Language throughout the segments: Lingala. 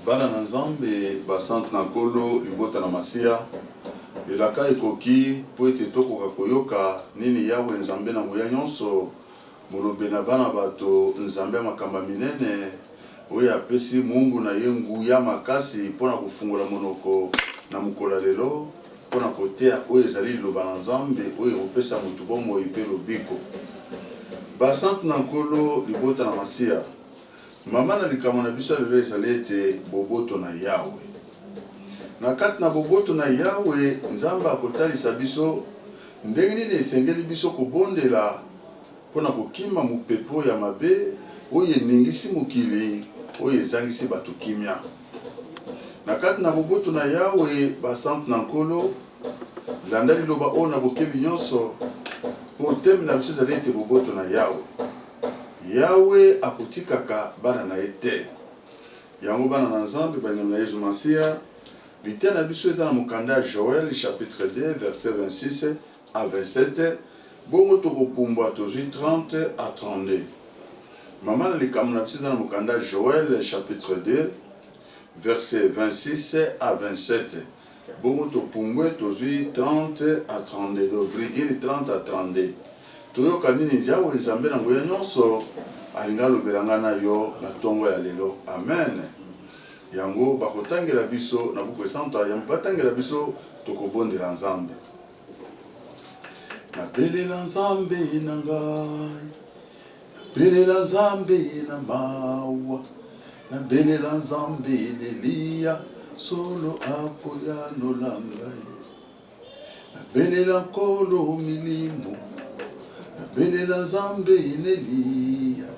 Bana na Nzambe basante na nkolo libota na masia elaka ekoki po ete tokoka koyoka nini yawe Nzambe na nguya nyonso molobe na bana bato Nzambe makamba minene oyo apesi mungu na ye nguya makasi mpona kufungula monoko na mukola lelo mpona kotea oyo ezali liloba na Nzambe oyo ekopesa mutu bomoi mpe lobiko basante na nkolo libota na masia mama na likamo na biso lelo ezali ete boboto na yawe na kati na boboto na yawe Nzambe akotalisa biso ndenge nini esengeli biso kobondela mpona kokima mupepo ya mabe oyo eningisi mokili oyo ezangisi bato kimia na kati na boboto na yawe basante na nkolo landa liloba oyo na bokebi nyonso po teme na biso ezali ete boboto na yawe yawe akotikaka bana na ete yango bana na Nzambe banyama na Yesu Masia lite na biso eza na mokanda ya Joël chapitre 2 verset 26 à 27 bongo tokopumbwa tozwi 30 à 32 mama na likamo na biso eza na mokanda ya Joël chapitre 2 verset 26 à 27 bongo topumbwe tozwi 30 à 32 do virgule 30 à 32 toyoka nini yawe Nzambe na nguya nyonso alinga lobelanga na yo na tongo ya lelo amen yango bakotangela biso na buku esanta yango batangela biso tokobondela Nzambe nabelela Nzambe na ngai nabelela Nzambe na mawa nabelela Nzambe lelia solo akoyanola ngai nabelela nkolo milimo nabelela Nzambe nelia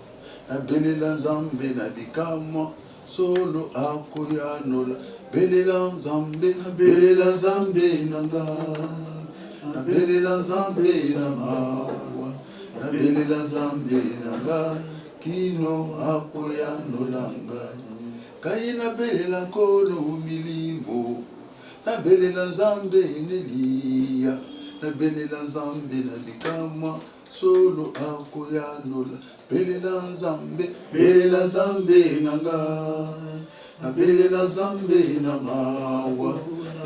nabelela Nzambe na bikamwa solo akoyanola belela Nzambe na ngai nabelela Nzambe na mawa nabelela Nzambe na ngai kino akoyanola ngai kai nabelela nkolo milimo nabelela Nzambe nelia nabelela Nzambe na bikamwa solo akoyanola belela Nzambe na ngai nabelela Nzambe na mawa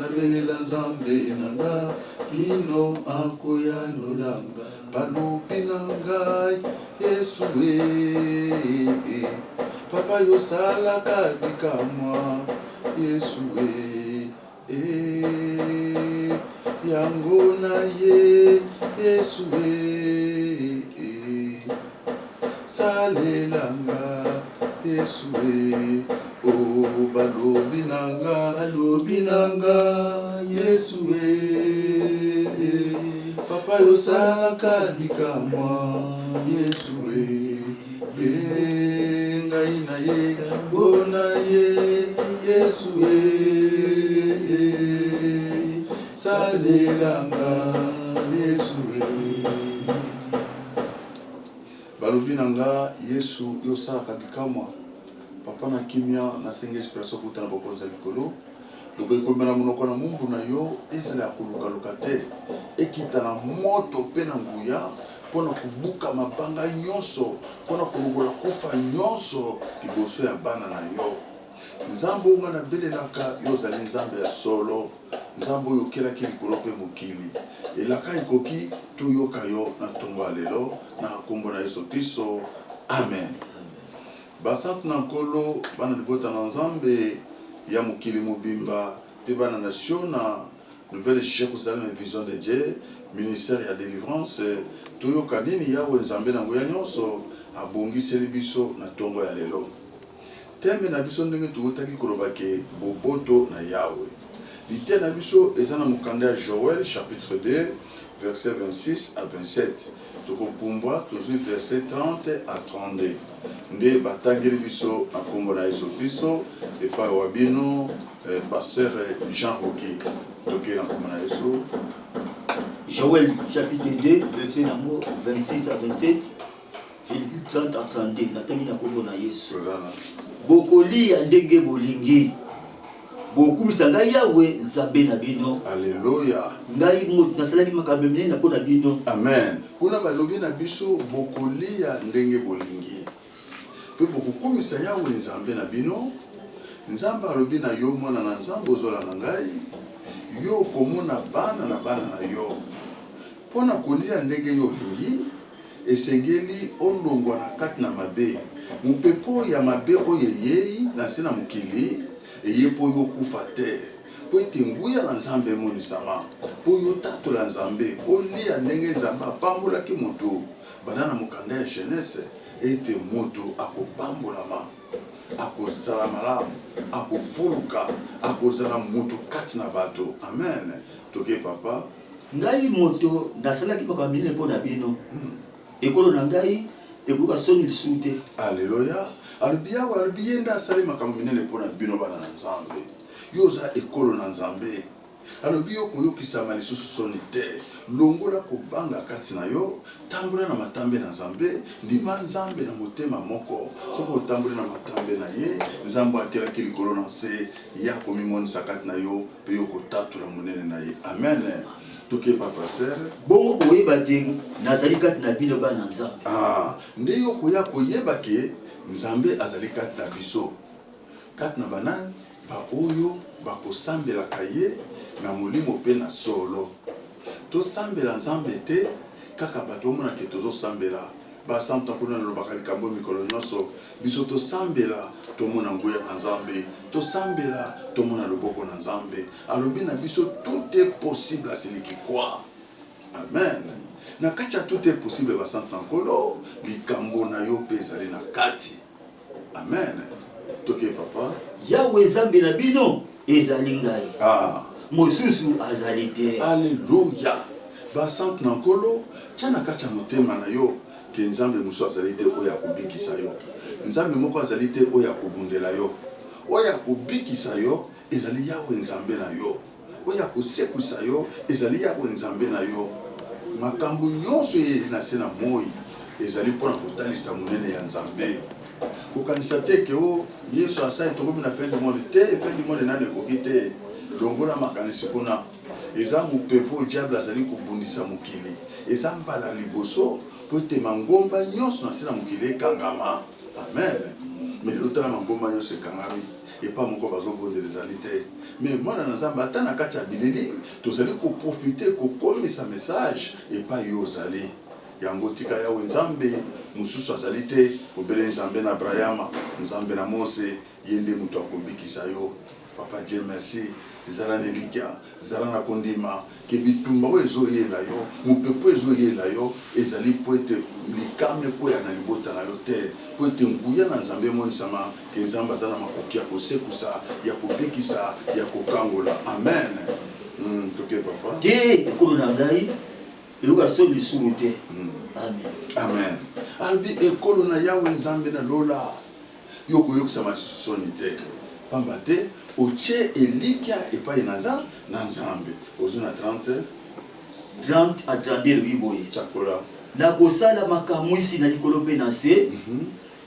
nabelela Nzambe na ngai kino akoyanola ngai balobi na ngai Yesu papa yosalaka bikamwa Yesu yango na ye Yesu salelanga Yesu o balobi nanga Yesu papa yosalaka bikamwa Yesu ngai na ye bona ye Yesu salelanga Yesu balobi nanga Yesu yosalaka bikamwa papa na kimia na senga inspiration kuta na bokonza likolo lobo ekomela monoko na mumbu na yo ezala ya kolukaluka te ekita na moto mpe na nguya mpona kobuka mabanga nyonso mpona kologola kufa nyonso liboso ya bana na yo Nzambe oyo nga nabelelaka yo ozali Nzambe ya solo Nzambe oyo okelaki likolo mpe mokili elaka ekoki toyoka yo na tongo ya lelo na kombo na Yesu Kristo amen basante na nkolo bana libota na Nzambe ya mokili mobimba mpe bana nation na Nouvelle Jérusalem Vision de Dieu ministère ya délivrance toyoka nini yawe Nzambe na nguya nyonso abongiseli biso na tongo ya lelo teme na biso ndenge tuutaki kolobake boboto na yawe lite na biso eza na mokanda ya Joël chapitre 2 verset 26 à 27 tokopumbwa tozwi verset 30 à 32 nde batangeli biso na kombo na Yesu Kristo epai wa bino pasteur Jean Roki toke na kombo na Yesu Joël chapitre 2 verset 26 à 27 virgule 30 à 32 natangi na kombo na Yesu bokolia ndenge bolingi bokumisa ngai yawe Nzambe na bino alleluya ngai moto nasalaki makambo minene na pona bino amen kuna balobi na biso bokolia ndenge bolingi pe bokukumisa yawe Nzambe na bino nzambe alobi na yo mwana na nzambe ozola na ngai yo komona bana na yo pona kolia ndenge yo olingi esengeli olongwa na kati na mabe mupepo ya mabe oyo eyei na se na mokili eye po yo kufa te po ete nguya na nzambe emonisama po yo tatola nzambe olia ndenge nzambe apambolaki moto bana na mokanda ya jeunesse ete moto akopambolama akozala malamu akofuluka akozala moto kati na bato amen toke papa ngai moto nasalaki makambo minene mpo na bino ekolo na ngai ekoka soni lisusu te alleluya alobi yawe alobi ye nde asali makambo minene mpo na bino bana na nzambe yo oza ekolo na nzambe alobi yo koyokisama lisusu soni te longola kobanga kati na yo tambola na matambe na nzambe ndima nzambe na motema moko soki otamboli na matambe na ye nzambe atelaki likolo na se ya komimonisa kati na yo mpe yo kotatola monene na ye amen toke papa ser bongo koyeba te nazali kati na bino bana nzambe nde yo koya koyeba ke nzambe azali kati na biso kati na banani baoyo bakosambelaka ye na molimo mpe na solo tosambela nzambe te kaka bato omonake tozosambela basamta mpona nalobaka likambo mikolo nyonso biso tosambela tomona nguya na nzambe tosambela tomona loboko na nzambe alobi na biso tout est possible asiliki kwa amen na kati ya tout est possible basante na nkolo likambo na yo mpe ezali na kati amen toke papa yawe nzambe na bino ezali ngai mosusu azali te alleluya basante na nkolo tia na kati ya motema na yo ke nzambe mosusu azali te oyo akobikisa yo nzambe moko azali te oyo akobundela yo oyo akobikisa yo ezali yawe nzambe na yo oyo akosekwisa yo ezali yawe nzambe na yo makambo nyonso ye na se na moi ezali mpona kotalisa monene ya nzambe kokanisa te ke o yesu asali tokomi na fin du monde te fin du monde nani ekoki te longola makanisi kuna eza mopepo diable azali kobundisa mokili eza mbala liboso po ete mangomba nyonso na se na mokili ekangama amen me lelo tala mangomba nyonso ekangami epa moko bazobondela ezali te me mwana na nzambe ata na kati ya bilili tozali koprofite kokomisa message epai yo ozali yango tika yawe nzambe mosusu azali te kobele nzambe na abrahama nzambe na mose ye nde moto akobikisa yo papa dieu merci zala na elikya zala na kondima ke bitumba oyo ezoyela yo mopepo ezoyela yo ezali po ete likama ekoya na libota na yo te po ete nguya na nzambe emonisama ke nzambe aza na makoki ya kosekusa ya kobikisa ya kokangola amen toke papa te ekolo na ngai eyoka so lisumu te amen amen alobi ekolo na yawe nzambe na lola yo koyokisama lisusu soni te pamba te otie elikya epai na nzambe ozo na 30 à 32 biboye sakola nakosala makamwisi na likolo mpe na se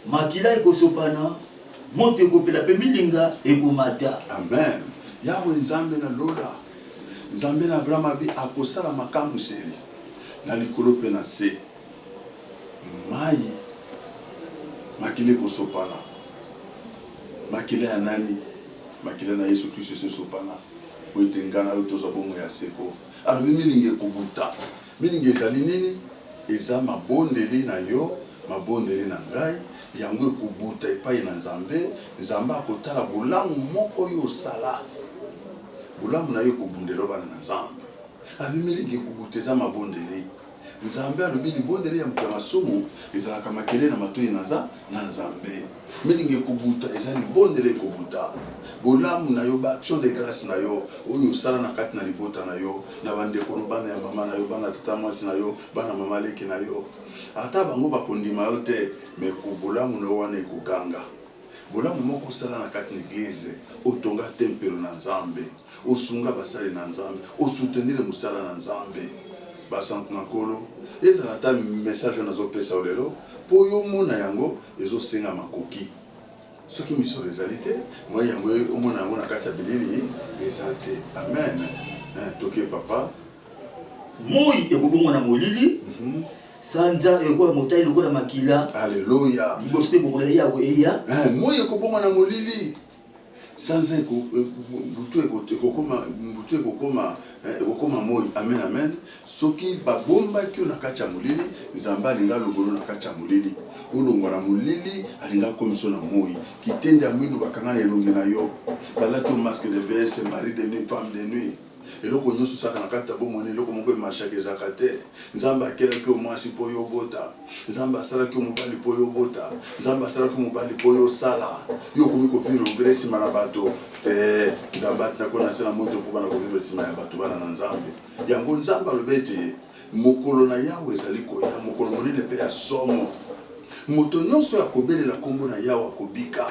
makila ekosopana moto ekopela mpe milinga ekomata amen yawe nzambe na lola nzambe na abraham abi akosala makamwiseli na likolo mpe na se mai makila ekosopana makila ya nani makila na yesu kristo esesopana po ete nga na yo tozwa bongo ya seko alobi milingi ekobuta milingi ezali nini eza mabondeli na yo mabondeli na ngai yango ekobuta epai na nzambe nzambe akotala bolamu moko oyo osala bolamu na yo ekobundela bana na nzambe abi milingi ekobuta eza mabondeli nzambe alobi libondeli ya moto ya masumu ezalaka makele na matoi na nzambe milingi ekobuta eza libondeli ekobuta bolamu na yo baaction de grâce na yo oyo osala na kati na libota na yo na bandeko no bana ya mama na yo bana tata mwasi na yo bana mama leki na yo ata bango bakondima yo te me bolamu na yo wana ekoganga bolamu moko osala na kati na eglize otonga tempelo na nzambe osunga basali na nzambe osoutenir mosala na nzambe basante na nkolo ezala ata message oyo nazopesa yo lelo mpo yo mona yango ezosenga makoki soki misolo ezali te moi yango omona yango na kati ya bilili eza te amen toke papa moi ekobongwa na molili sanza ekoya motai lokola makila alleluya liboso te bokola yawe eya moi ekobongwa na molili sans butu ekokoma moi, amen amen. Soki babomba ki na kati ya mulili nzambe alinga lobolo na kati ya mulili olongwa na mulili alinga komiso na moi kitende ya mwindu bakanga na elongi na yo balati masque de vs mari de nuit femme de nuit eloko nyonso saka na kati ya bomoni eloko moko emarchaki ezaka te nzambe akelaki yo mwasi mpo yo bota nzambe asalaki yo mobali mpo yo bota nzambe asalaki yo mobali mpo yo sala yo okomi kovivre regret nsima na bato te nzambe atinako na se na moto mpo bana kovivre nsima ya bato bana na nzambe yango nzambe alobi ete mokolo na yawe ezali koya mokolo monene mpe ya somo moto nyonso ya kobelela kombo na yawe akobika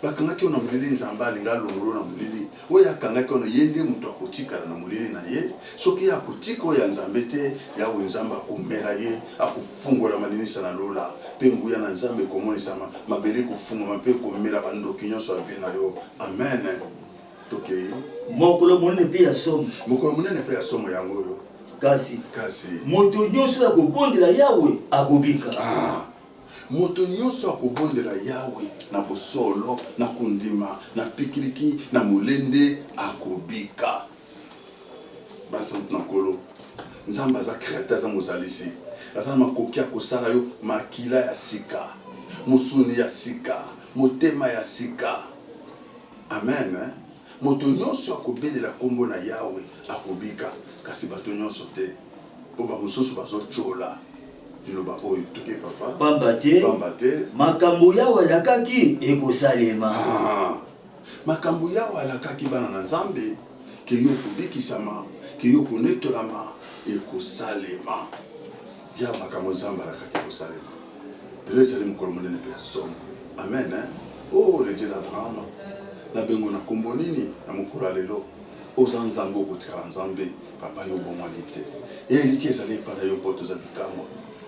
bakangaki yo na mulili nzambe alinga longolo na mulili oyo akangaki yo na ye nde moto akotikala na mulili na ye soki akotika oyo ya nzambe te yawe nzambe akomela ye akofungola maninisa na lola mpe nguya na nzambe ekomonisama mabele ekofungama mpe ekomela bandoki nyonso ya vie na yo amen tokei mokolo monene mpe ya somo mokolo monene mpe ya somo yango oyo kasi moto nyonso akobondela yawe akobika moto nyonso akobondela yawe na bosolo na kundima na pikiliki na molende akobika basante na nkolo nzambe aza créateur aza mozalisi aza na makoki akosala yo makila ya sika mosuni ya sika motema ya sika amen moto nyonso akobelela kombo na yawe akobika kasi bato nyonso te mpo bamosusu bazotyola liloba oyo toke papa pamba te makambo yawe alakaki ekosalema makambo yawe alakaki bana na nzambe ke yo kobikisama ke yo konetolama ekosalema ya makambo nzambe alakaki ekosalema lelo ezali mokolo monene mpe ya somo amen oh le dieu d'abraham na bengo na kombo nini na mokolo ya lelo oza nzambe okotikala nzambe papa yo bomwali te eliki ezali epai na yo mpo toza bikamwa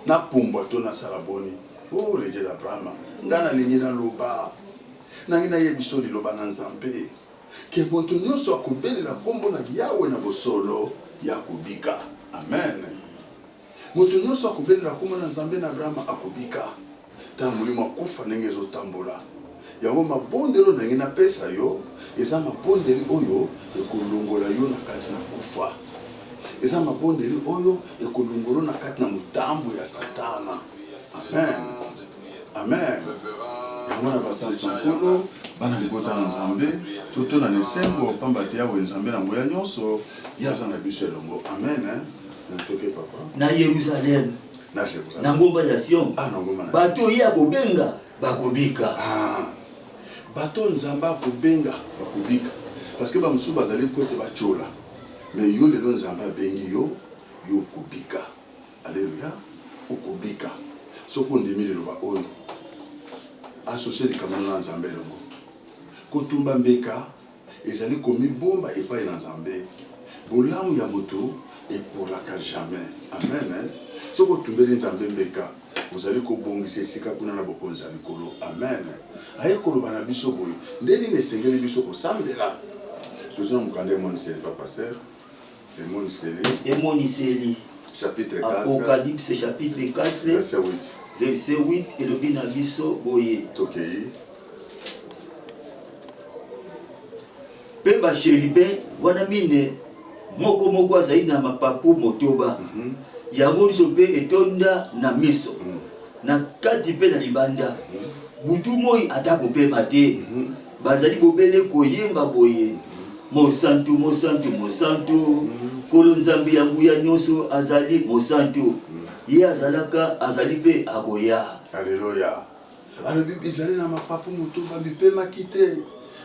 na pumbwa to na salaboni oh le dieu d'abraham nga nalingi naloba nangi nayebiso liloba na nzambe ke moto nyonso akobelela kombo na yawe na bosolo ya kobika amen moto nyonso akobelela kombo na nzambe na abraham akobika tala molimo akufa ndenge ezotambola yango mabondelo nangi napesa yo eza mabondeli oyo ekolongola yo na kati na kufa eza mabondeli oyo ekolongolo na kati na motambo ya satana amen amen yango na basante na nkolo bana libota na nzambe totona na esengo pamba te yawe nzambe na ngoya nyonso ye aza na biso elongo amen natoke papa na Yerusalem na ngomba ya Sion bato ye akobenga bakobika bato nzambe akobenga bakobika parce que bamosusu bazali po ete batyola mais yo lelo nzambe abengi yo yo okobika alleluya okobika soki ondimi liloba oyo asocie likambo na nzambe elongo kotumba mbeka ezali komibomba epai na nzambe bolamu ya moto epolaka jamais amen soki otumbeli nzambe mbeka ozali kobongisa esika kuna na bokonzi ya likolo amen aye koloba na biso boye nde nini esengeli biso kosambela tozona mokanda emoniseli papa ser emoniseli chapitre 4 Apocalypse chapitre 4 verset 8 verset 8 elobi na biso boye tokei mpe basheribe wana mine moko azali na mapapu motoba yango nyonso mpe etonda na miso na kati mpe na libanda butu moi ata kopema te bazali bobele koyemba boye mosantu mosantu mosantu kolo nzambe ya nguya nyonso azali mosantu ye azalaka azali mpe akoya alleluya alobi ezali na mapapu motoba bipemaki te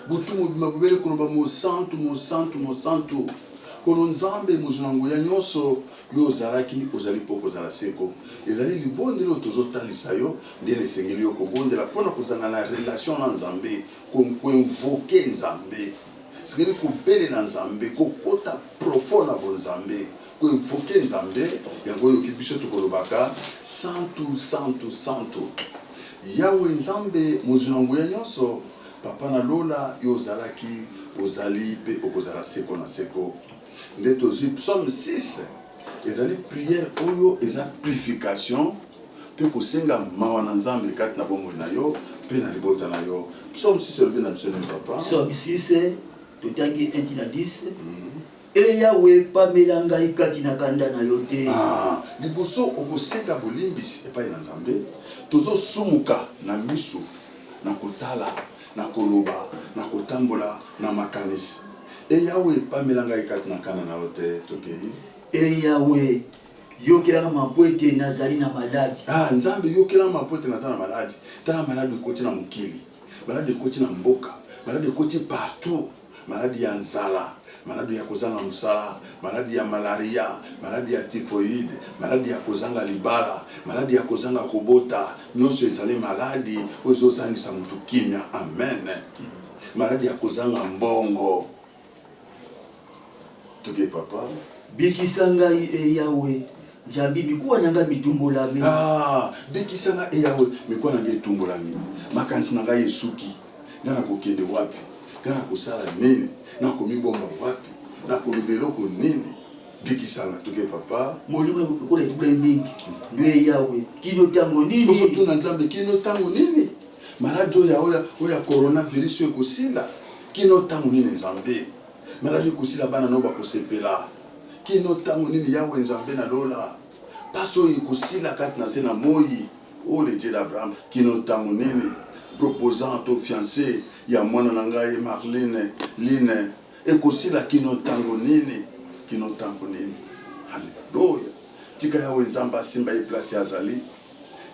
butu mobima bobele koloba mosantu mosantu mosantu kolo nzambe mozwi na nguya nyonso yo ozalaki ozali mpo kozala seko ezali libondeli oyo tozotalisa yo ndeni esengeli yo kobondela mpona kozanga na relation na nzambe koinvoke nzambe esengeli kobelela nzambe kokota profond na bonzambe koinvoke nzambe yango oyoki biso tokolobaka santu santu santu yawe nzambe mozwi na nguya nyonso papa na lola yo ozalaki ozali mpe okozala seko na seko nde tozwi psaume 6 ezali prière oyo eza purification mpe kosenga mawa na nzambe kati na bomoi na yo mpe mpe na libota na yo. Psaume 6 elobi na biso nini papa? Psaume 6 totangi 1 na 10. E Yawe pamela ngai kati na kanda na yo te. Liboso okosenga bolimbisi epai na Nzambe, tozosumuka na misu, na kotala, na koloba, na kotambola, na makanisi. E Yawe pamela ngai kati na kanda na yo te, tokei. E Yawe yokelanga mapwete nazali na maladi. Nzambe yokelanga mapwete nazali na maladi. Tala maladi ekoti na mokili, maladi ekoti na mboka, maladi ekoti partout, maladi ya nzala, maladi ya kozanga musala, maladi ya malaria, maladi ya typhoïde, maladi ya kozanga libala, maladi ya kozanga kobota, nyonso ezali maladi oyo ezosangisa mutu kimia. Amen. Maladi ya kozanga mbongo. Toke papa. Bikisa ngai e Yawe, Nzambi mikuwa nanga mitumbolami. Bikisa ngai e Yawe, mikuwa nanga etumbolami. Makanisi nanga esuki. Ngana kokende wapi? Ngana kosala nini? Na komibomba wapi? Na kolibeloko nini? Bikisa ngai toke papa. Molimo kola etubula mingi. Nwe Yawe, kino tango nini? Oso tuna Nzambe kino tango nini? Maladi oya coronavirus ekosila. Kino tango nini Nzambe? Maladi ekosila bana no bakosepela. Kino tango nini Yawe Nzambe na lola? Paso ekosila kati na zena moyi. Oh le Dieu d'Abraham, kino tango nini? Proposant au fiancé ya mwana na ngai Marlene Line ekosila kino tango nini? Kino tango nini? Haleluya. Tika Yawe Nzambe asimba ye place azali.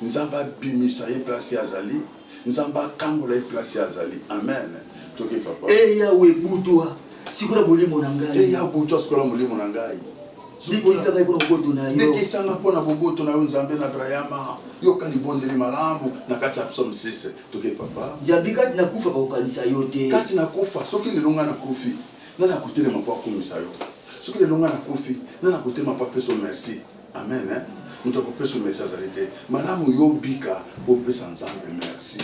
Nzambe abimisa ye place azali. Nzambe akambola ye place azali. Amen. Toke papa. E Yawe butwa sikola molimo na ngai. E ya butwa sikola molimo na ngai. Bikisa ngai pona boboto na yo. Bikisa ngai pona boboto na yo Nzambe na Abrahama. Yoka libondeli malamu na kati ya Psaume 6. Toke papa. Nzambe kati na kufa bakokanisa yo te. Kati na kufa soki lelonga na kufi. Nana kotelema po akomisa yo. Soki lelonga na kufi, nana kotelema po apeso merci. Amen. Mutu akopeso merci azali te. Malamu yo bika po pesa Nzambe merci.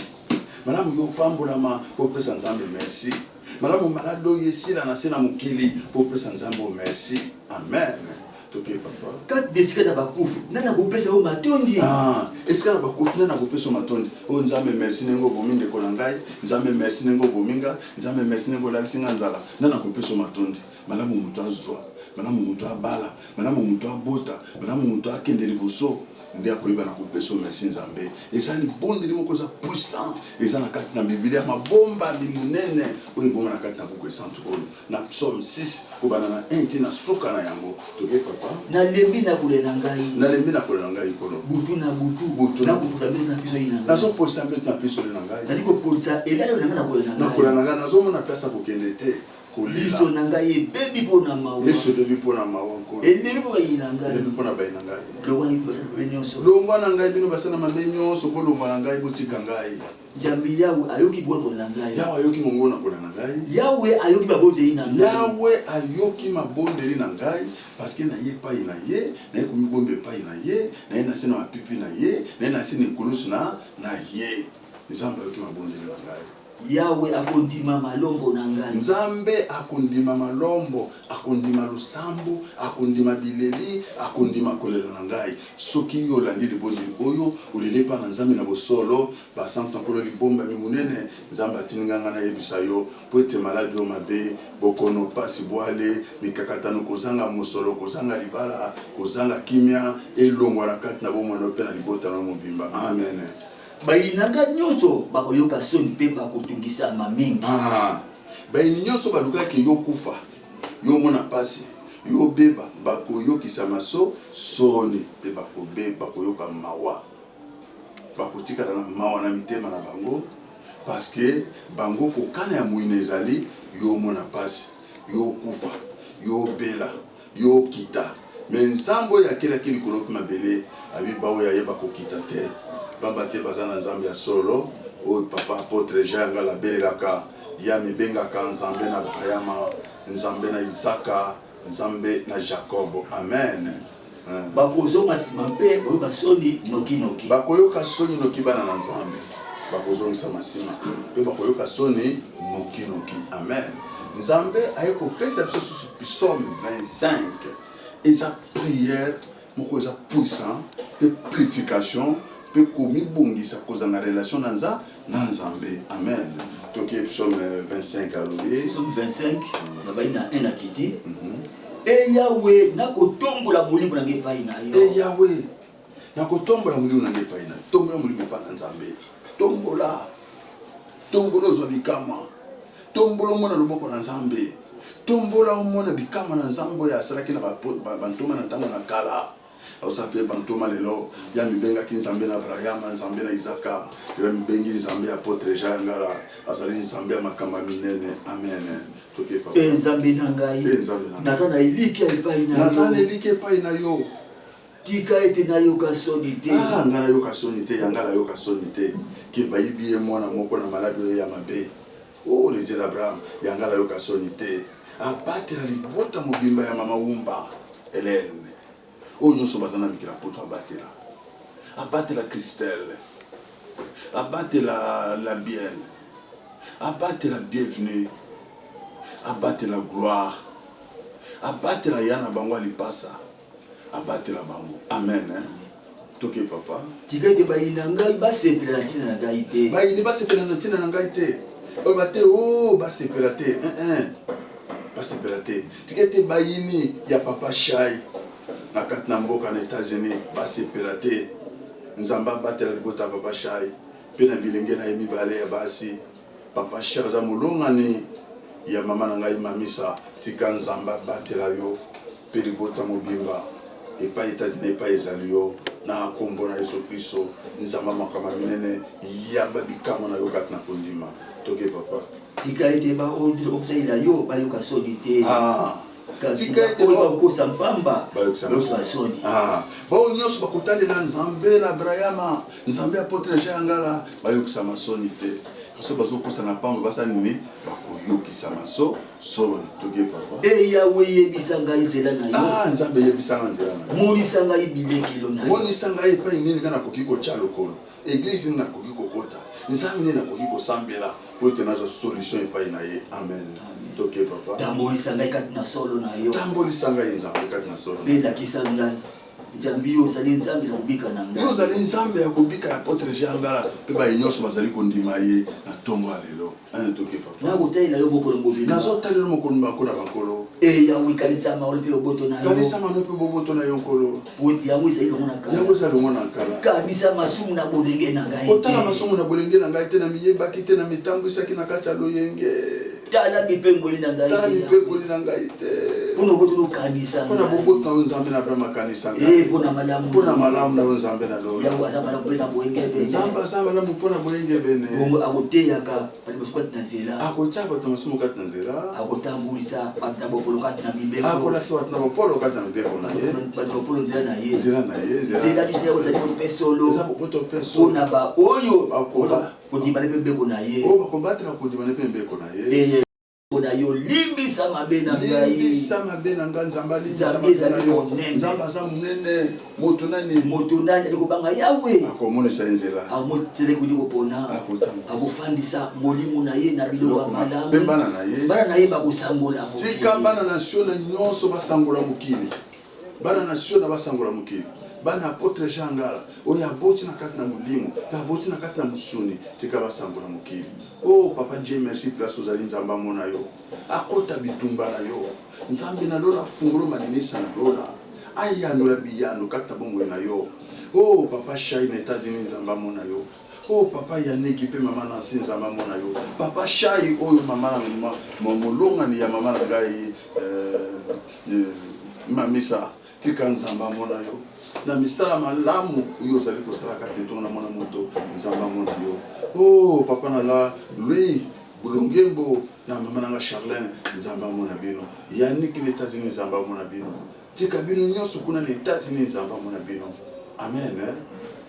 Malamu yo pambolama po pesa Nzambe merci. Malamu malado yesila na sena mukili po pesa Nzambe merci. Amen. Toke papa. Kat desika na bakufu, nana kopesa yo matondi. Esika na bakufu nana kopesa matondi. O Nzambe merci nengo bominde ko na ngai, Nzambe merci nengo bominga, Nzambe merci nengo lalisinga nzala. Nana kopesa matondi. Malamu mutu azwa, malamu mutu abala, malamu mutu abota, malamu mutu akende liboso. Ndi akoyeba na kopesa merci Nzambe. Ezali bondi limoko za puissant. Ezana kati na Biblia mabomba limunene oyo bomba na kati na buku esantu oyo. Na Psaume 6 kobana na 1 na suka na yango. Toke papa. Na lembi na kolela ngai. Na lembi na kolela ngai kolo. Butu na butu. Butu na koputa mbele na piso ina. Na so polisa mbele na piso na ngai. Na liko polisa elala na kolela ngai. Na kolela ngai na zo mona place kokende te. Liso na ngai bebi pona mawa. Liso bebi pona mawa ko. Elemi po bayina ngai. Bebi pona bayina ngai. Longwa ngai basana benyoso. Longwa na ngai bino basana mabenyoso ko longwa na ngai botika ngai. Nzambe Yawe ayoki bwako na ngai. Yawe ayoki mongo na kolela na ngai. Yawe ayoki mabondeli na ngai. Yawe ayoki mabondeli na ngai parce que na ye pai na ye, na ye komibombe pai na ye, na ye na sena mapipi na ye, na ye na sena ekulusu na ye. Nzambe ayoki mabondeli na ngai. Yawe akondima malombo na ngai. Nzambe akondima malombo, akondima lusambo, akondima bileli, akondima kolela na ngai. Soki yo landi libondeli oyo, ulelepa na Nzambe na bosolo, ba santa kolo libomba mimunene, Nzambe atininganga na yebisa yo, po ete maladi o mabe, bokono pasi boale, mikakatano kozanga mosolo, kozanga libala, kozanga kimia, elongwa na kati na bomwana pe na libota na mobimba. Amen. Bayinanga nyonso bakoyoka soni pe bakotungisa mamingi. Bayini nyonso balukaki yo kufa, yo mona pasi, yo beba bakoyokisa maso soni pe bakoyoka mawa. Bakotika na mawa na mitema na bango parce que bango kokana ya muine ezali yo mona pasi, yo kufa, yo bela, yo kita. Mais Nzambo ya kila kili kolopi mabele abi bawo ya yeba kokita te. Bamba te bazana Nzambe ya solo o papa apôtre Jean ngala belelaka ya mibengaka Nzambe na Abrahama, Nzambe na Isaka, Nzambe na Jacob. Amen. Bakozonga sima pe oyoka soni noki noki. Bakoyoka soni noki bana na Nzambe. Bakozongisa masima pe bakoyoka soni noki noki. Amen. Nzambe ayeko pesa biso Psaume 25. Eza prière moko eza puissant pe purification pe komi bongisa koza na relation na na nzambe. Amen. Toki psaume 25 alobi. Psaume 25 na bai na 1 akiti. E Yahweh nakotombola molimo na ngai epai na yo. E Yahweh nakotombola molimo na ngai epai na yo. Tombola molimo epai na nzambe. Tombola ozwa bikama. Tombola omona loboko na nzambe. Tombola omona bikama na nzambe oyo asalaki na bantoma na ntango na kala. Osala mpe bantoma lelo ya mibengaki nzambe na Abrahama, nzambe na Isaka, ya mibengi nzambe ya apotre Jean Ngala, azali nzambe ya makambo minene. Amen. Toke papa. Nzambe na ngai. Naza na eliki epai na yo. Naza na eliki epai na yo. Tika ete na yoka soni te. Ngana yoka soni te, yangala yoka soni te. Ke bayibi ye mwana moko na malade oyo ya mabe. Oh le Dieu d'Abraham, yangala yoka soni te. Abatela libota mobimba ya mama Wumba, Hélène. Oh nyonso bazana mikila poto abatela. Abatela Christelle. Abatela la Bienne. Abatela Bienvenue. Abatela Gloire. Abatela Yana Bango Lipasa. Abatela bango. Amen. Toke papa. Tika ete bayina ngai basepela ntina na ngai te. Bayini basepela ntina na ngai te. Obate basepela te. Basepela te. Tika ete bayini ya papa Shai na kati na mboka na États-Unis basepela te. Nzamba batela libota papa Shai. Pe na bilenge na mibale ya basi. Papa Shai za mulongani ya mama na ngai mamisa. Tika nzamba batela yo. Pe libota mobimba. Et pas États-Unis, pas Ezalio, na kombo na Yesu Kristo, nzamba makama minene, yamba bikama na yokat na kondima. Toke papa. Tika ete ba odio okutela yo ba yoka soni te. Tika ete ba okosa mpamba ba yoka soni. Ba onyoso bakotali na nzambe na Abrahama, nzambe apotre Jean Ngala, ba yoka masoni te. Kaso bazo kosa na pamba basa nini bakoyokisa maso so toke papa. E Yahweh yebisa ngai nzela na yo. Nzambe yebisa nzela na yo. Monisa ngai bilekelo na yo. Monisa ngai pa nini kana koki ko chalokolo. Église na koki ko kota. Nzambe nini na koki ko sambela po te nazo solution epai na ye. Amen. Toke papa. Tambolisa ngai kati na solo na yo. Tambolisa ngai nzambe kati na solo. Benda kisanga Jambi ozali nzambe na kubika na ngai. Ozali nzambe ya kubika ya apotre Jean Ngala pe ba nyonso bazali kondima ye na tombo alelo. Toke papa. Na kotela yo bokolo ngobili. Nazo talela mokolo mbako na bankolo. E Yahweh kalisa ma olpe oboto na yo. Kalisa ma olpe boboto na yo nkolo. Poti yango isa ilo mona kala. Yango isa ilo mona kala. Kalisa masumu na bolenge na ngai. Otala masumu na bolenge na ngai te na miyeba kite na mitambo isa kina kata loyenge. Tala bipengo ina ngai. Tala bipengo ina ngai te. Pono boto no kanisa. Pona boboto na nzambe na brama kanisa ngai. Pona malamu. Pona malamu na nzambe na lo. Yango azaba na pena boyenge bene. Nzamba na mupona boyenge bene. Bongo akoteyaka pali boskwati na zela. Akotya bato masumu kati na zela. Akotambulisa bato na bopolo kati na mibeko. Akolakisa bato na bopolo kati na mibeko na ye. Bato bopolo nzela na ye. Nzela na ye. Nzela biso ya ozali koto pe solo. Eza bopoto pe solo. Pona ba oyo. Akoba. Kodima ne pe mbeko na ye. O bakobatela kodima ne pe mbeko na ye. Pona yo limbisa mabe na ngai. Limbisa mabe na ngai nzamba limbisa mabe na yo. Nzamba za munene moto nani liko banga Yahweh. Akomonesa nzela. Amotele kudi kopona. Akofandisa molimo na ye na biloko malamu. Pe bana na ye. Bana na ye bakosangola. Tika bana nation na nyonso basangola mukili. Bana nation na basangola mukili. Bana apotre Jean Ngala oya boti na kati na mulimo, ta boti na kati na musuni, tika basangola mukili. Oh papa Dieu merci place aux alins nzamba mona yo. Akota bitumba na yo. Nzambe na lola funguro maninisa na lola. Aya ndola biyano kata bongo na yo. Oh papa Shai na États-Unis nzamba mona yo. Oh papa Yannick pe mama na sin nzamba mona yo. Papa Shai oyo mama na molonga ni ya mama na gai mamisa tika nzamba mona yo. Na misala malamu uyo zali ko sala kati to na mona moto nzamba mona yo. Oh papa na la lui Bulongembo na mama na Charlène nzamba mona bino. Yannick les États-Unis nzamba mona bino. Tika bino nyoso kuna les États-Unis nzamba mona bino. Amen.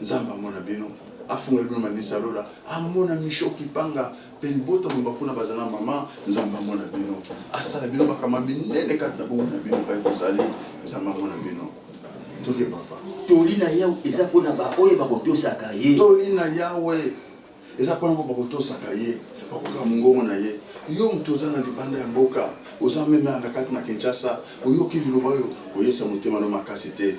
Nzamba mona bino. Afunga bino manisa lola. Amona misho kipanga pelibota bomba kuna bazana mama nzamba mona bino. Asala bino makama minene kati na bongo na bino pa kozali nzamba mona bino. Toke papa. Tolina yawe eza pona ba oye bakotosaka ye. Tolina yawe eza pona bakotosaka ye. Bakoka mungongo na ye. Yo mtoza na libanda ya mboka. Oza meme na kati na Kinshasa. Oyoki liloba yo oyesa motema no makasi te.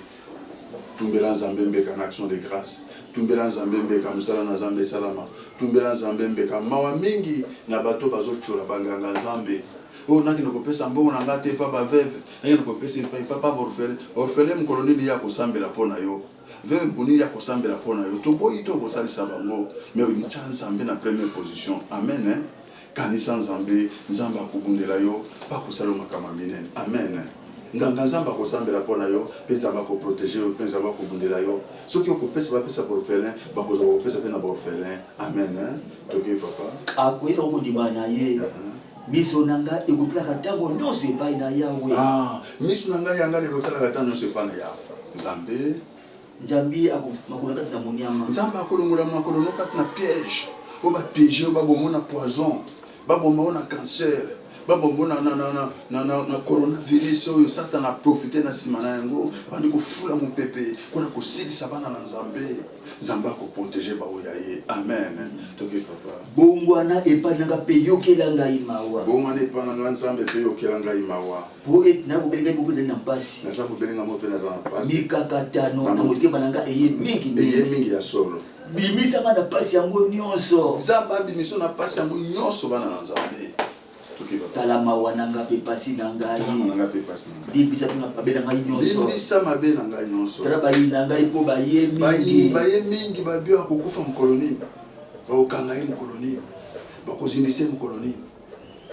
Tumbela nzambe mbeka na action de grâce. tumbela nzambe mbeka musala na nzambe salama tumbela nzambe mbeka mawa mingi na bato bazochula banganga nzambe o naki nakopesa mbongo na ngate pa ba veve naki nakopesa papa orfele mkoloni ya kosambela pona yo veve mpuni ya kosambela pona yo to boyi to kosalisa bango mais ni chance na première position amen hein? Kanisa nzambe nzamba akubundela yo bakosala makama minene amen nganga nzamba akosambela pona yo pe nzamba akoprotege yo pe nzamba akobundela yo soki okopesa bapesa borfelin bakozwa kopesa pe na borfelin amen toki papa akoyesa okondima na ye miso nanga ekotalaka ntango nyonso epai na yawe miso nanga yanga ekotalaka ntango nyonso epai na yawe nzambe nzambi makolo kati na monyama nzamba akolongola makolo no kati na piège o bapiége o babomona poison babomona cancer babomona na coronavirus oyo satan a profité na nsima na yango bandi kofula mopepe mpona kosilisa bana na nzambe nzambe akoprotege baoya ye amen toke papa bongwana epai nanga mpe yokela ngai mawa bongwana epai nanga nzambe mpe yokela ngai mawa po nakobelengai moko ezali na mpasi naza kobelenga mo mpe naza na mpasi mikakatano na motema na ngai eye mingi ya solo bimisanga na mpasi yango nyonso nzambe abimiso na mpasi yango nyonso bana na nzambe tala mawa nanga mpe pasi na ngai libisa mpe mabe na ngai nyonso libisa mabe na ngai nyonso tala bayi na ngai mpo baye mingi babio akokufa mokolo nini bakokanga ye mokolo nini bakozindisa ye mokolo nini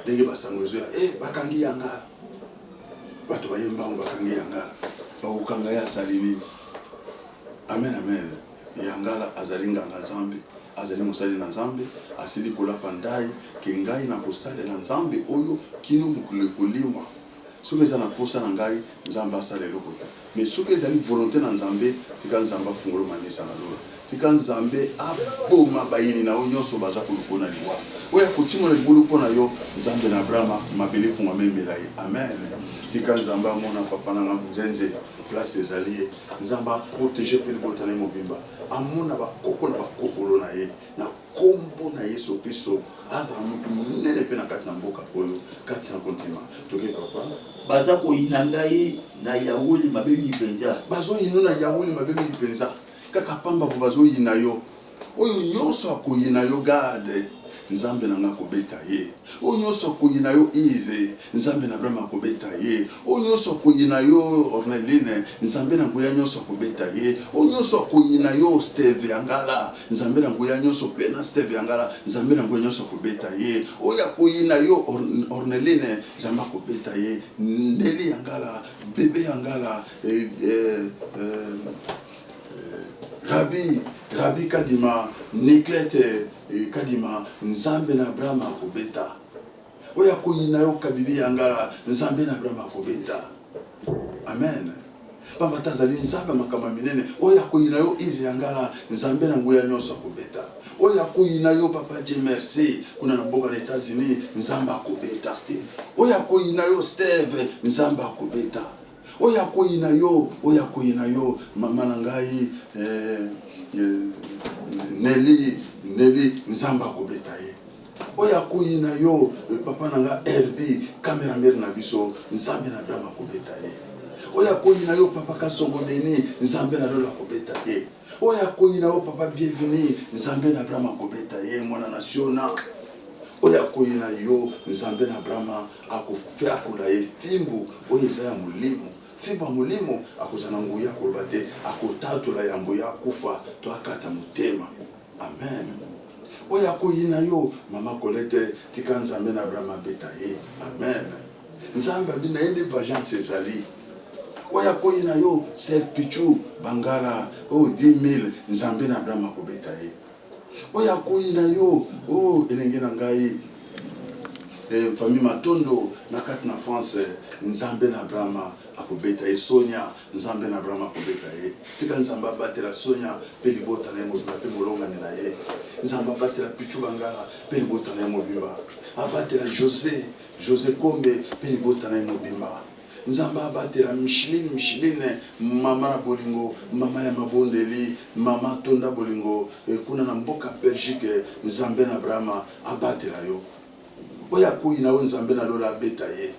ndenge basango ezoya bakangi yanga bato baye mbango bakangi yanga bakokanga ye asali nini amen amen yangala azali nganga nzambe azali mosali na nzambe asili kolapa ndai ke ngai na kosalela nzambe oyo kino mokolo ekolimwa soki eza na posa na ngai nzambe asala eloko te mais soki ezali volonté na nzambe tika nzambe afungolo manisa na lola tika nzambe aboma bayini na oyo nyonso baza koluko na liwa oyo akotimola libulu mpo na yo nzambe na abrahama mabele efungwama emela ye amen tika nzambe amona papa nanga nzenze place ezali ye nzambe aprotege mpe libota na ye mobimba amona bakoko na bakokolo na ye na kombo na yesu kristo azala motu monene mpe na kati na mboka oyo kati na kontima toke papa baza koyina ngai na yawoli mabe mingi mpenza bazoyina na yawoli mabe mingi mpenza kaka pamba po bazoyina yo oyo nyonso akoyina yo gade nzambe na nga kobeta ye oyo nyonso akoyina yo ize nzambe na brama akobeta ye oyo nyonso akoyina yo orneline nzambe na nguya nyonso akobeta ye oyo nyonso akoyina yo steve yangala nzambe na nguya nyonso mpe na steve yangala nzambe na nguya nyonso akobeta ye oyo akoyina yo orneline nzambe akobeta ye ndeli yangala bebe yangala Rabi kadima Niklete kadima nzambe na Brahma akobeta oya koyina yo kabibi yangala nzambe na Brahma akobeta amen pamba tazali nzambe makama minene oya koyina yo izi yangala nzambe na nguya nyonso akobeta oya koyina yo papa Dieu merci kuna na mboka na États-Unis nzambe akobeta oya koyina yo Steve nzambe akobeta oya koyina yo mama na ngai Nelly nzamba akobeta ye oya koyina yo papa na nga RB cameraman na biso nzambe na Brahma akobeta ye oya koyina yo papa Kasongo Deni nzambe na lola akobeta ye oya koyina yo papa Bienvenue nzambe na Brahma akobeta ye mwana nationa oya koyina yo nzambe na Brahma akofea kola ye fimbu oyo eza ya molimo fimbu ya molimo akozana nguya koloba te akotatola yambo ya kufa to akata motema amen oya koyina yo mama Colette tika nzambe na Brahma beta ye amen nzambe abina yende vagence ezali oya koyina yo Sir Pichu Bangala 10,000 nzambe na Brahma kobeta ye oya koyina yo elenge na ngai famille Matondo na kati na France nzambe na Brahma akobeta ye Sonia nzambe na Brahma akobeta ye tika nzambe abatela Sonia pe libota na ye mobimba pe molongani na ye nzambe abatela Pichu Bangala pe libota na ye mobimba abatela José Kombe pe libota na ye mobimba nzambe abatela Micheline mama na bolingo mama ya mabondeli mama tonda bolingo kuna na mboka Belgique nzambe na Brahma abatela yo oya koyina yo nzambe na lola beta ye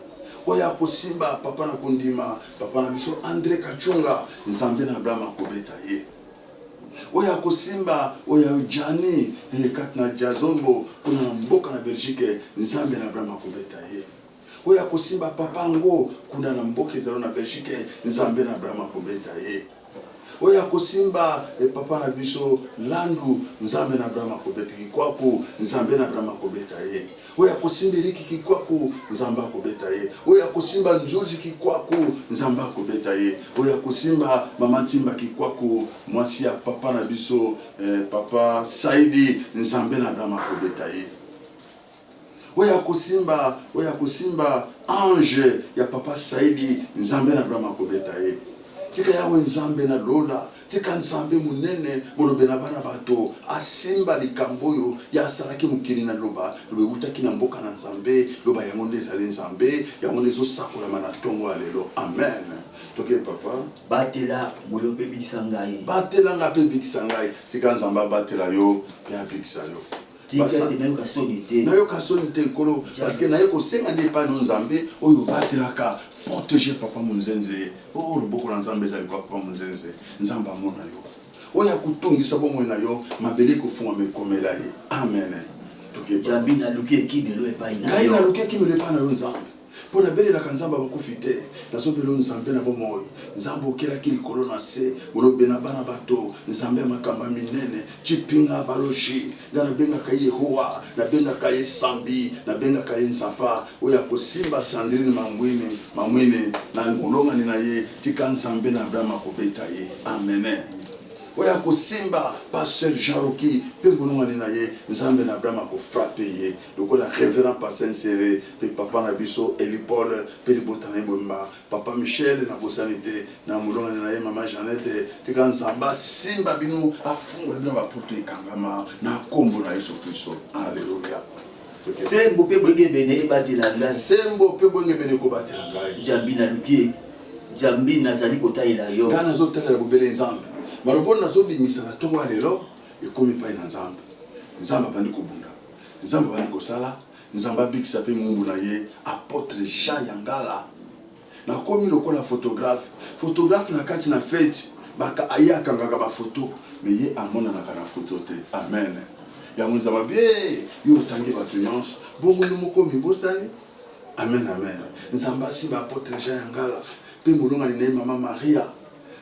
oya kosimba papa na kondima papa na biso André Kachunga nzambe na Brahma kobeta ye oya kosimba oya ujani katna jazombo kuna mboka na Belgique nzambe na brama kobeta ye oya kosimba papango kuna na mboka ezalo na Belgique nzambe na brama kobeta ye oya kosimba papa na biso landu nzambe na brama kobeta kikwako nzambe na brama kobeta ye oya kosimba riki kikwako nzamba kobeta ye oya kosimba nzuzi kikwako nzamba kobeta ye oya kosimba mama Ntimba kikwako mwasi ya papa na biso papa Saidi nzambe na brama kobeta ye oya kosimba ange ya papa Saidi nzambe na brama kobeta ye tika yawe nzambe na lola tika nzambe munene molobe na bana bato asimba likamboyo ya salaki mukili na loba lobe utaki na mboka na nzambe loba yango nde ezali nzambe yango nde ezosakolama na ntongo ya lelo amen toke papa batela molo mpe bikisa ngai batelanga mpe bikisa ngai tika nzambe abatela yo mpe abikisa yo nayoka soni te nkolo parce que naye kosenga nde epai no nzambe oyo batelaka protéger papa munzenze o loboko na nzambe ezali kwa papa munzenze nzambe amona yo oyo akutungisa bomoi na yo mabele kofunga mekomela ye amen jambi naluki ekimelo epai na yo ngai naluki ekimelo epai na yo nzambe mpo nabelelaka nzambe abakufi te nazobela nzambe na bomoi nzambe okelaki likolo na se olobe na bana bato nzambe ya makambo minene cipinga baloji nga nabengaka ye yehowa nabengaka ye sambi nabengaka ye nzapa oyo akosimba Sandrine mamwine na molongani na ye tika nzambe na Abraham akobeta ye amene oya kosimba pasteur Jaroki pe bonongani na ye nzambe na Abraham akofrape ye lokola révérend pasteur Nsere pe papa na biso Eli Paul pe libotana mbomba papa Michel na bosanité na molongani na ye mama Jeannette tika nzamba simba bino afunga bino ba porte kangama na kombo na Yesu Kristo alleluia sembo pe bonge bene batela ngai sembo pe bonge bene ko batela ngai jambi na luki jambi nazali kotaila yo ngana zotalela bobele nzambe maloboni nazobimisa na ntongo ya lelo ekomi epai na nzambe nzambe abandi kobunda nzambe abandi kosala nzambe abikisa mpe mumbu na ye apôtre Jean Yangala nakomi lokola photographe na kati na fete ye akangaka bafoto me ye amonanaka na foto te amen yango nzambe bie yo otangi bato nyonso bongo yo moko mibosani amen nzambe asimba apôtre Jean Yangala mpe molongani na ye mama Maria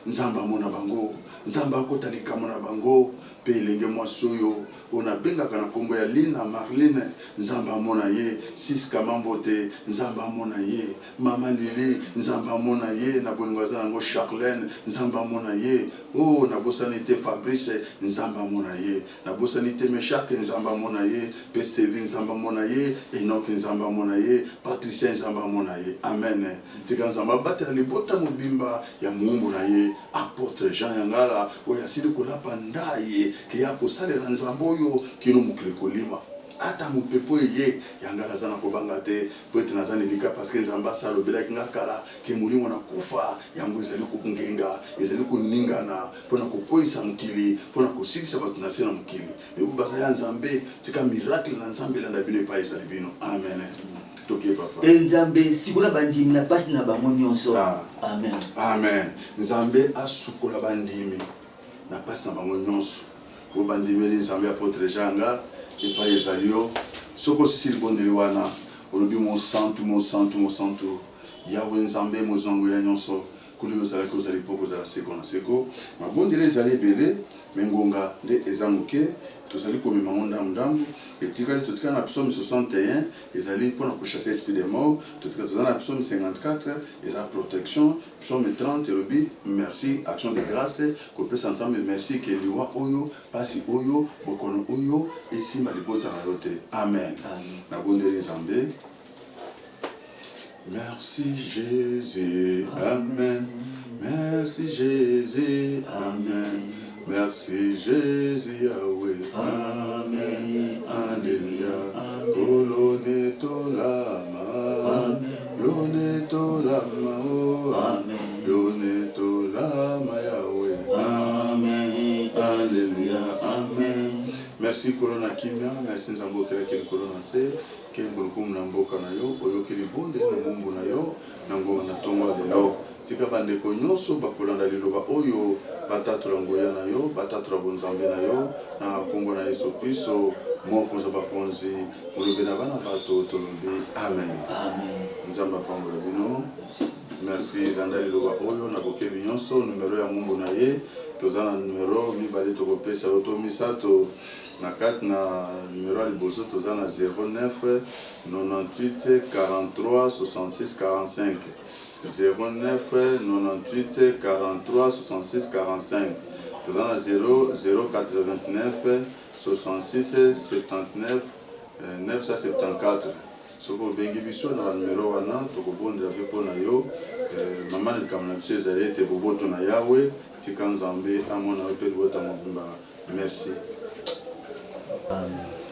nzambe amona bango nzamba akota likambo na bango pe elenge mwasi oyo onabengaka na kombo ya Lina Marline nzamba amona ye Siska Mambote nzamba amona ye mama Lili nzamba amona ye na bolingo aza nango Charlène nzamba amona ye oh na bosanité Fabrice nzamba amona ye na bosanité Meshak nzamba amona ye pe Sevi nzamba amona ye Enoch nzamba amona ye Patricia nzamba amona ye amen tika nzamba batela libota mobimba ya muumbu na ye apôtre Jean Yangala oyo asili kolapa ndaye ke ya kosalela nzambe oyo kino mokili kolima ata mopepo ye Yangala aza na kobanga te po ete naza nelika parce que nzambe asalobelaki nga kala ke molimo na kufa yango ezali kongenga ezali koningana mpona kokweyisa mokili mpona kosilisa bato na se na mokili me baza ya nzambe tika miracle na nzambe elanda bino epai ezali bino amen toke papa nzambe sikola bandimi na pasi na bango nyonso amen nzambe asukola bandimi na pasi na bango nyonso bo bandimeli nzambe apôtre Jean Yangala epai ezali yo soki osisi libondeli wana olobi mosantu yawe nzambe mozwango ya nyonso kuli ozalaki ozali mpo kozala seko na seko mabondeli ezali ebele me ngonga nde eza moke tozali komema ngo ndambu etikali totikala na psaume 61 ezali mpona kochasse esprit de mort toza na psaume 54 eza protection psaume 30 elobi merci action de grâce kopesa nzambe merci ke liwa oyo pasi oyo bokono oyo esimba libota na yo te amen nabondeli nzambe merci Jésus amen merci Jésus amen merci Jésus Yahweh amen alléluia kolone tolama yone tolama amen yone tolama Yahweh amen alléluia amen merci kolona kimia merci nzambe okelaki likolo na se kembulukumu na mboka na yo oyokeli bondeli na mumbu na yo na ngonga na ntongo ya lelo tika bandeko nyonso bakolanda liloba oyo batatula nguya na yo batatula bonzambe na yo na kombo na Yesu Kristo mokonzi bakonzi molobi na bana bato tolobi amen. Nzambe apambola bino. Merci danda liloba oyo na bokebi nyonso numero ya mumbu na ye toza na numero mibale tokopesa yo to misato na kati na numero ya liboso toza na 09 98 43 66 45 09 98 43 66 45 toza na 089 66 79 974 soko bengi biso na numero wana tokobondela mpe mpo na yo mama na likambo na biso ezali ete boboto na yawe tika nzambe amona yo mpe libota mobimba. Merci. Amen.